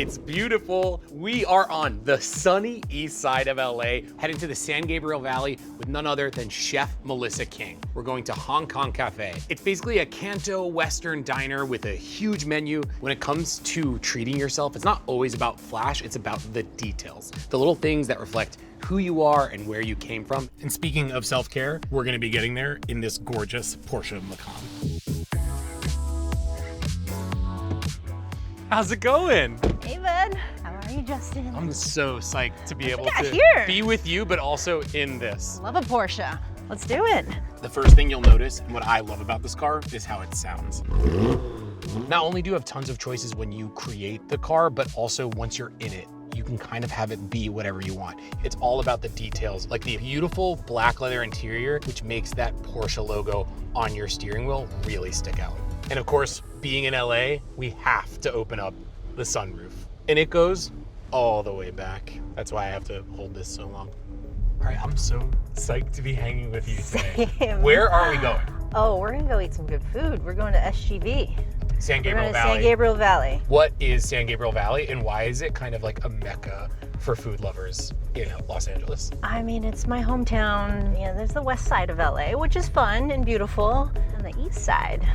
It's beautiful. We are on the sunny east side of LA, heading to the San Gabriel Valley with none other than Chef Melissa King. We're going to Hong Kong Café. It's basically a Canto Western diner with a huge menu. When it comes to treating yourself, it's not always about flash, it's about the details. The little things that reflect who you are and where you came from. And speaking of self-care, we're gonna be getting there in this gorgeous Porsche Macan. How's it going? Hey, bud. How are you, Justin? I'm so psyched to be able to here. be with you, but also in this. Love a Porsche. Let's do it. The first thing you'll notice, and what I love about this car, is how it sounds. Not only do you have tons of choices when you create the car, but also once you're in it, you can kind of have it be whatever you want. It's all about the details, like the beautiful black leather interior, which makes that Porsche logo on your steering wheel really stick out. And of course, being in LA, we have to open up the sunroof. And it goes all the way back. That's why I have to hold this so long. All right, I'm so psyched to be hanging with you today. Same. Where are we going? Oh, we're gonna go eat some good food. We're going to SGV. San We're Gabriel going to Valley. San Gabriel Valley. What is San Gabriel Valley and why is it kind of like a mecca for food lovers in Los Angeles? I mean, it's my hometown. You know, there's the west side of LA, which is fun and beautiful. And the east side,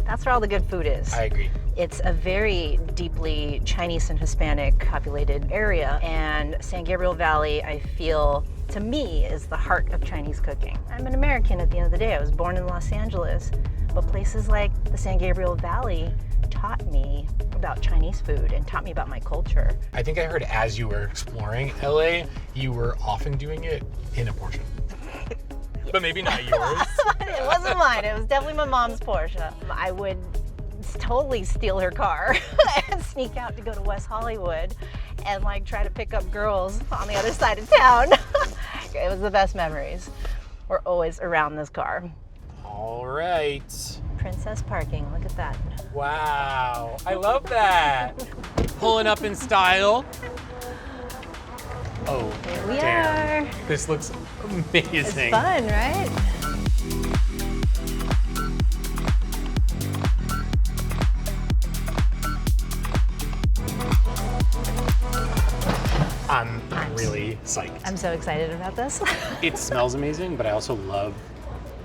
that's where all the good food is. I agree. It's a very deeply Chinese and Hispanic populated area. And San Gabriel Valley, I feel, to me, is the heart of Chinese cooking. I'm an American at the end of the day. I was born in Los Angeles. But places like the San Gabriel Valley taught me about Chinese food and taught me about my culture. I think I heard as you were exploring LA, you were often doing it in a Porsche. But maybe not yours. It wasn't mine. It was definitely my mom's Porsche. I would totally steal her car and sneak out to go to West Hollywood and like try to pick up girls on the other side of town. It was the best memories. We're always around this car. All right. Princess parking, look at that. Wow, I love that. Pulling up in style. Oh, Here we damn. are. This looks amazing. It's fun, right? I'm really psyched. I'm so excited about this. It smells amazing, but I also love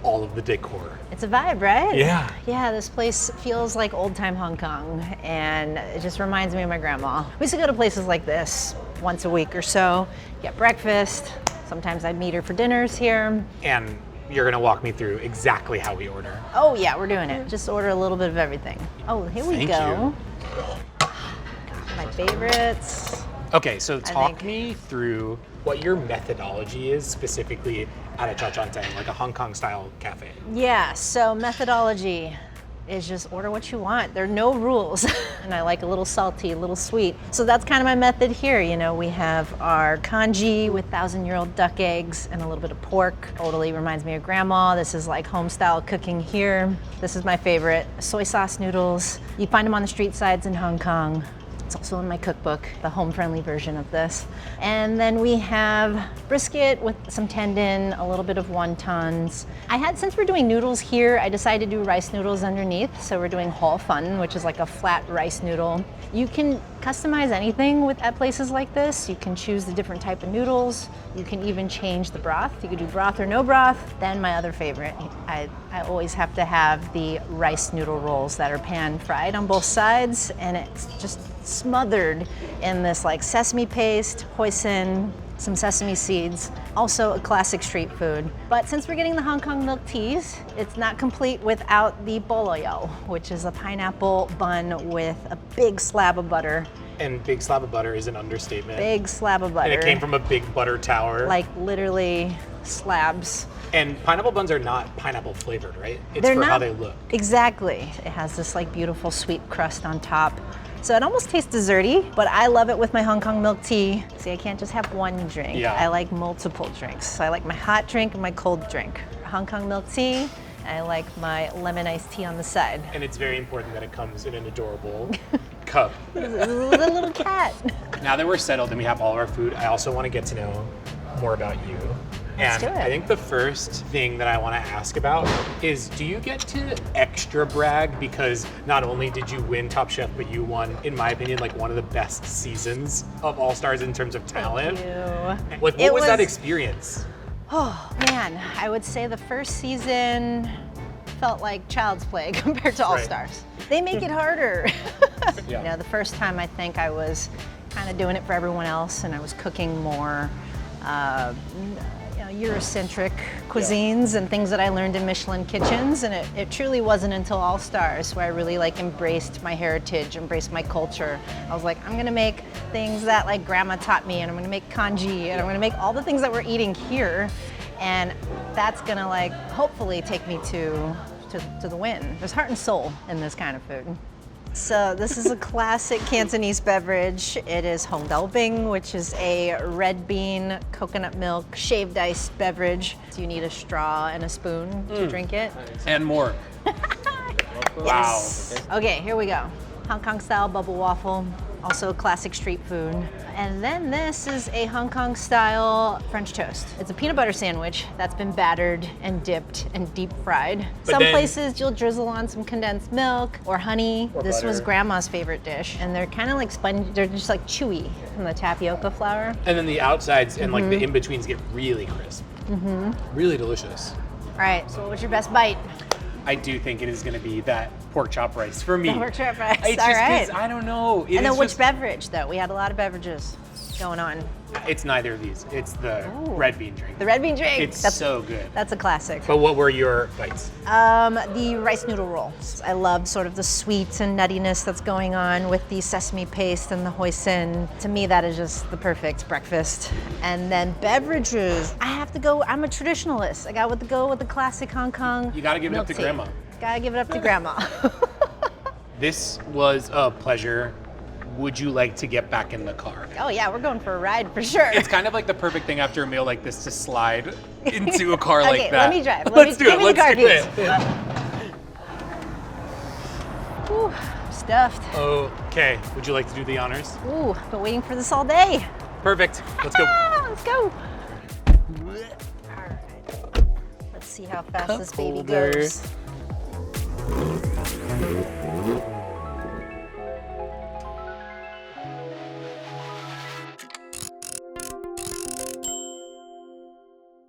all of the decor. It's a vibe, right? Yeah. Yeah, this place feels like old time Hong Kong, and it just reminds me of my grandma. We used to go to places like this once a week or so, get breakfast. Sometimes I'd meet her for dinners here. And you're gonna walk me through exactly how we order. Oh yeah, we're doing it. Just order a little bit of everything. Oh, here we Thank go. you. My favorites. Okay, so talk think- me through what your methodology is specifically at a Cha-Chan-Teng, like a Hong Kong style cafe. Yeah, so methodology is just order what you want. There are no rules. And I like a little salty, a little sweet. So that's kind of my method here. You know, we have our congee with 1,000-year-old duck eggs and a little bit of pork. Totally reminds me of grandma. This is like home style cooking here. This is my favorite. Soy sauce noodles. You find them on the street sides in Hong Kong. It's also in my cookbook, the home-friendly version of this. And then we have brisket with some tendon, a little bit of wontons. Since we're doing noodles here, I decided to do rice noodles underneath. So we're doing hor fun, which is like a flat rice noodle. You can customize anything at places like this. You can choose the different type of noodles. You can even change the broth. You could do broth or no broth. Then my other favorite, I always have to have the rice noodle rolls that are pan fried on both sides, and it's just smothered in this like sesame paste, hoisin, some sesame seeds, also a classic street food. But since we're getting the Hong Kong milk teas, it's not complete without the boloyo, which is a pineapple bun with a big slab of butter. And big slab of butter is an understatement. Big slab of butter. And it came from a big butter tower. Like literally slabs. And pineapple buns are not pineapple flavored, right? It's They're for not, how they look. Exactly. It has this like beautiful sweet crust on top. So it almost tastes desserty, but I love it with my Hong Kong milk tea. See, I can't just have one drink. Yeah. I like multiple drinks. So I like my hot drink and my cold drink. Hong Kong milk tea, and I like my lemon iced tea on the side. And it's very important that it comes in an adorable cup. This is a little cat. Now that we're settled and we have all of our food, I also want to get to know more about you. Let's do it. I think the first thing that I want to ask about is, do you get to extra brag because not only did you win Top Chef, but you won, in my opinion, like one of the best seasons of All Stars in terms of talent? Thank you. Like, what was that experience? Oh man, I would say the first season felt like child's play compared to All Stars. They make it harder. Yeah. You know, the first time I think I was kind of doing it for everyone else, and I was cooking more Eurocentric cuisines and things that I learned in Michelin kitchens, and it truly wasn't until All Stars where I really like embraced my heritage, embraced my culture. I was like, I'm gonna make things that like grandma taught me, and I'm gonna make congee, and I'm gonna make all the things that we're eating here, and that's gonna like hopefully take me to the win. There's heart and soul in this kind of food. So this is a classic Cantonese beverage. It is Hong Dao Bing, which is a red bean, coconut milk, shaved ice beverage. So you need a straw and a spoon to drink it. And more. Yes. Okay, here we go. Hong Kong style bubble waffle, also a classic street food. And then this is a Hong Kong style French toast. It's a peanut butter sandwich that's been battered and dipped and deep fried. Some places you'll drizzle on some condensed milk or honey. This was grandma's favorite dish. And they're kind of like spongy, they're just like chewy from the tapioca flour. And then the outsides and like the in-betweens get really crisp. Really delicious. All right, so what's your best bite? I do think it is going to be that pork chop rice for me. The pork chop rice, It's all just 'cause right. I don't know. And then which beverage though? We had a lot of beverages going on. It's neither of these. It's the red bean drink. The red bean drink. It's so good. That's a classic. But what were your bites? The rice noodle rolls. I love sort of the sweet and nuttiness that's going on with the sesame paste and the hoisin. To me, that is just the perfect breakfast. And then beverages. I have to go, I'm a traditionalist. I got to go with the classic Hong Kong. You got to give it up milk to tea. grandma. Gotta give it up to grandma. This was a pleasure. Would you like to get back in the car? Oh yeah, we're going for a ride for sure. It's kind of like the perfect thing after a meal like this to slide into a car like Okay, that. let me drive. Let's do give it. me Let's the car do keys. it. Ooh, stuffed. Okay, would you like to do the honors? Ooh, been waiting for this all day. Perfect, let's go. Let's go. All right. Let's see how fast this baby holder. goes.